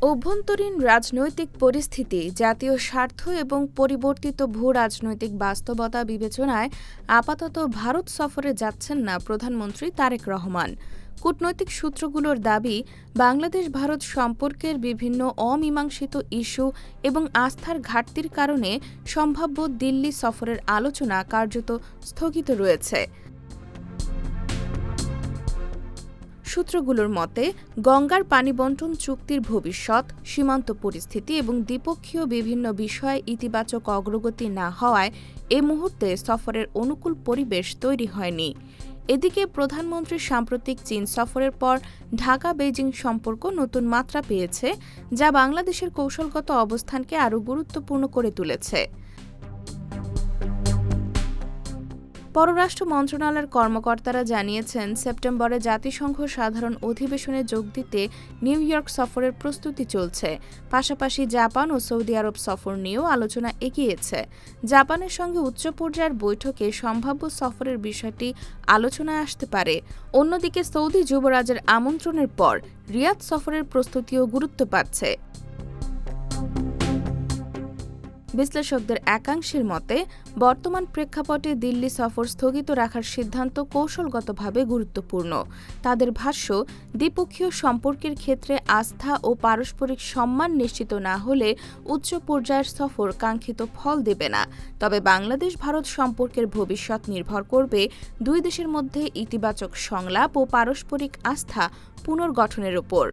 অভ্যন্তরীণ রাজনৈতিক পরিস্থিতি, জাতীয় স্বার্থ এবং পরিবর্তিত ভূ-রাজনৈতিক বাস্তবতা বিবেচনায় আপাতত ভারত সফরে যাচ্ছেন না প্রধানমন্ত্রী তারেক রহমান। কূটনৈতিক সূত্রগুলোর দাবি, বাংলাদেশ-ভারত সম্পর্কের বিভিন্ন অমীমাংসিত ইস্যু এবং আস্থার ঘাটতির কারণে সম্ভাব্য দিল্লি সফরের আলোচনা কার্যত স্থগিত রয়েছে। সূত্রগুলোর মতে, গঙ্গার পানি বণ্টন চুক্তির ভবিষ্যৎ, সীমান্ত পরিস্থিতি এবং দ্বিপক্ষীয় বিভিন্ন বিষয়ে ইতিবাচক অগ্রগতি না হওয়ায় এ মুহূর্তে সফরের অনুকূল পরিবেশ তৈরি হয়নি। এদিকে প্রধানমন্ত্রীর সাম্প্রতিক চীন সফরের পর ঢাকা-বেইজিং সম্পর্ক নতুন মাত্রা পেয়েছে, যা বাংলাদেশের কৌশলগত অবস্থানকে আরও গুরুত্বপূর্ণ করে তুলেছে। পররাষ্ট্র মন্ত্রণালয়ের কর্মকর্তারা জানিয়েছেন, সেপ্টেম্বরে জাতিসংঘ সাধারণ অধিবেশনে যোগ দিতে নিউ ইয়র্ক সফরের প্রস্তুতি চলছে। পাশাপাশি জাপান ও সৌদি আরব সফর নিয়েও আলোচনা এগিয়েছে। জাপানের সঙ্গে উচ্চ পর্যায়ের বৈঠকে সম্ভাব্য সফরের বিষয়টি আলোচনায় আসতে পারে। অন্যদিকে সৌদি যুবরাজের আমন্ত্রণের পর রিয়াদ সফরের প্রস্তুতিও গুরুত্ব পাচ্ছে। বিশ্লেষকদের একাংশের মতে, বর্তমান প্রেক্ষাপটে দিল্লি সফর স্থগিত রাখার সিদ্ধান্ত কৌশলগতভাবে গুরুত্বপূর্ণ। তাদের ভাষ্য, দ্বিপক্ষীয় সম্পর্কের ক্ষেত্রে আস্থা ও পারস্পরিক সম্মান নিশ্চিত না হলে উচ্চ পর্যায়ের সফর কাঙ্ক্ষিত ফল দেবে না। তবে বাংলাদেশ-ভারত সম্পর্কের ভবিষ্যৎ নির্ভর করবে দুই দেশের মধ্যে ইতিবাচক সংলাপ ও পারস্পরিক আস্থা পুনর্গঠনের ওপর।